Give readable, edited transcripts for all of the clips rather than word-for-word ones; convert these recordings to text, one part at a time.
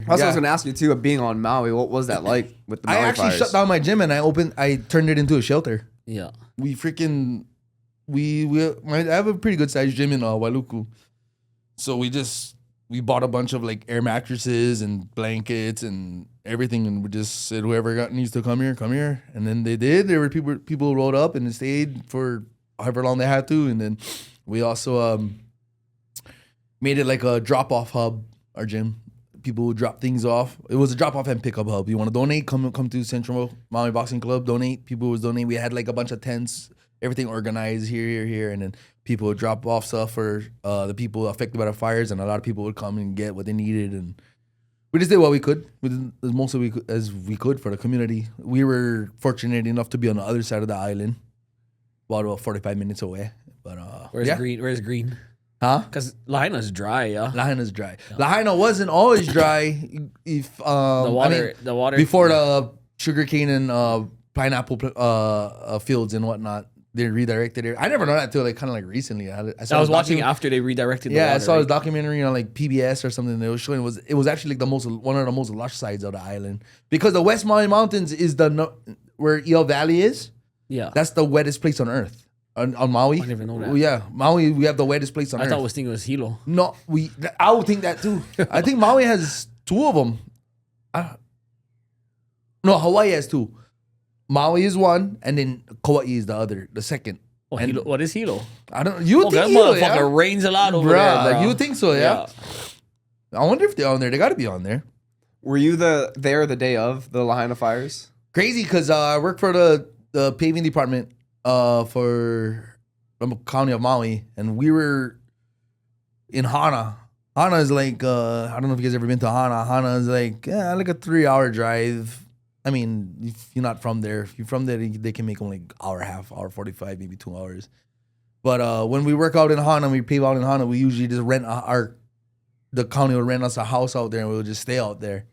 Also, I was going to ask you too, of being on Maui, what was that like with the Maui I actually fires? shut down my gym and I turned it into a shelter. Yeah. We freaking, I have a pretty good sized gym in Wailuku. So we bought a bunch of like air mattresses and blankets and everything. And we just said, whoever needs to come here. And then they did. There were people who rolled up and stayed for however long they had to. And then we also made it like a drop off hub, our gym. People would drop things off. It was a drop off and pick up hub. You want to donate? Come to Central Maui Boxing Club. Donate. People would donate. We had like a bunch of tents, everything organized here, and then people would drop off stuff for the people affected by the fires, and a lot of people would come and get what they needed, and we just did what we could. We did as most of as we could for the community. We were fortunate enough to be on the other side of the island, about 45 minutes away. But Where's green? Where's green? Huh? Because Lahina's dry, yeah. Lahina's dry. Yeah. Lahaina wasn't always dry. If the water before the sugarcane and pineapple fields and whatnot, they redirected it. I never know that till like kind of like recently. I was watching after they redirected. Yeah, the water, I saw this documentary on like PBS or something. They was showing it was actually like one of the most lush sides of the island because the West Maui Mountains is where Eel Valley is. Yeah, that's the wettest place on earth. On Maui, I didn't even know that. Well, yeah, Maui, we have the wettest place on earth. I thought I was thinking it was Hilo. No, I would think that too. I think Maui has two of them. No, Hawaii has two. Maui is one, and then Kauai is the second. Oh, Hilo, what is Hilo? I don't. You think that Hilo? Motherfucker Yeah? rains a lot over Bruh, there, bro. You think so? Yeah. I wonder if they're on there. They got to be on there. Were you there the day of the Lahaina fires? Crazy, because I work for the paving department for the county of Maui, and we were in Hana. Hana is like I don't know if you guys ever been to Hana. Hana is like like a 3-hour drive. I mean, if you're not from there, if you're from there, they can make them like hour and a half, hour 45, maybe 2 hours. But when we work out in Hana, we pave out in Hana, we usually just rent the county will rent us a house out there, and we'll just stay out there.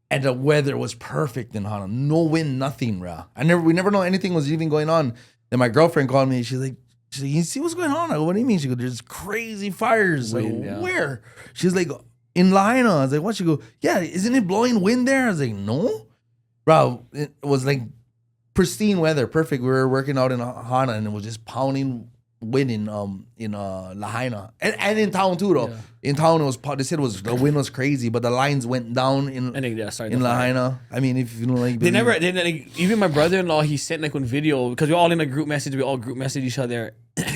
And the weather was perfect in Hana. No wind, nothing, bro. We never know anything was even going on. Then my girlfriend called me. She's like, you see what's going on? I go, what do you mean? She goes, there's crazy fires. Wind, like, yeah. Where? She's like, in Lahaina. I was like, what? She go, yeah, isn't it blowing wind there? I was like, no. Bro, it was like pristine weather, perfect. We were working out in Hana, and it was just pounding wind in Lahaina. And in town too, though. Yeah. In town, they said the wind was crazy, but the lines went down in Lahaina. I mean, if you know, like even my brother-in-law, he sent like one video because we're all in a group message. We all group message each other,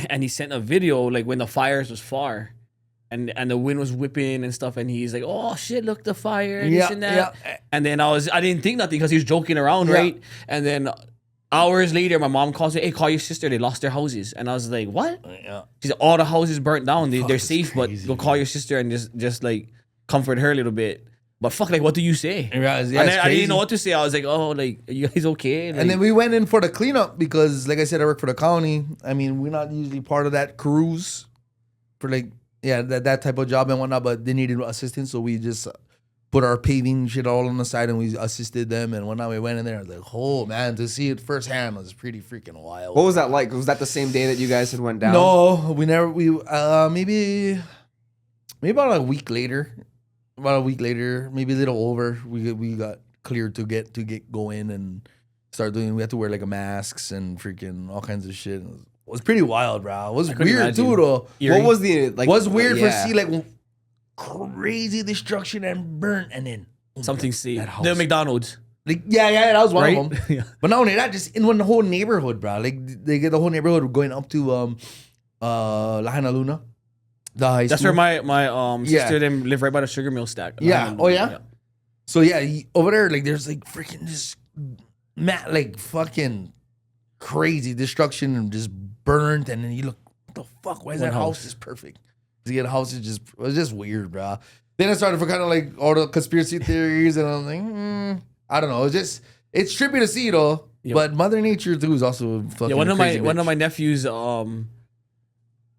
and he sent a video like when the fires was far, and the wind was whipping and stuff, and he's like, "Oh shit, look the fire, and this and that." Yeah. And then I didn't think nothing because he was joking around, right? And then hours later, my mom calls me, "Hey, call your sister. They lost their houses." And I was like, "What?" Yeah. She said, "All the houses burnt down. They're safe, crazy, but go call your sister and just like comfort her a little bit." But fuck, like, what do you say? Yeah, and then I didn't know what to say. I was like, "Oh, like, are you guys okay?" Like, and then we went in for the cleanup because, like I said, I work for the county. I mean, we're not usually part of that cruise for like that type of job and whatnot. But they needed assistance, so we just put our paving shit all on the side, and we assisted them. And whatnot, we went in there. I was like, oh man, to see it firsthand was pretty freaking wild. What was that like? Was that the same day that you guys had went down? No, maybe about a week later. Maybe a little over. We got cleared to get going and start doing. We had to wear like a masks and freaking all kinds of shit. It was pretty wild, bro. It was weird too, though. What was the like? Was weird for see like crazy destruction and burnt, and then something the McDonald's. Like that was one of them. Yeah. But not only that, just in the whole neighborhood, bro. Like they get the whole neighborhood going up to Lahaina Luna. That's where my sister them live right by the sugar mill stack. Yeah. Oh yeah. So over there, like there's like freaking just like fucking crazy destruction and just burnt, and then you look, what the fuck? Why is that house just perfect? To get a house it was just weird, bro. Then I started for kind of like all the conspiracy theories, and I'm like, I don't know. It's trippy to see though. Yep. But Mother Nature too is also fucking one crazy of my nephews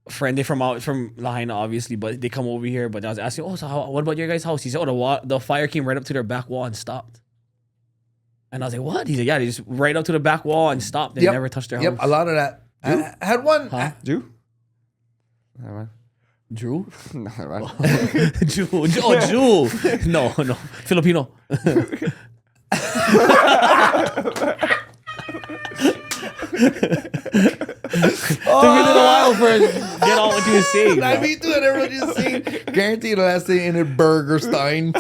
friend, they from Lahaina obviously, but they come over here. But I was asking, so what about your guys' house? He said, the fire came right up to their back wall and stopped. And I was like, what? He's like, yeah, they just right up to the back wall and stopped. They never touched their house. Yep, a lot of that. I had one. Huh? Drew? No, right. Jew. Oh, Jew. No. Filipino. Took me a little while for get all what you were saying. I mean, dude, everyone just saying. Guaranteed the last thing in a Burger Stein.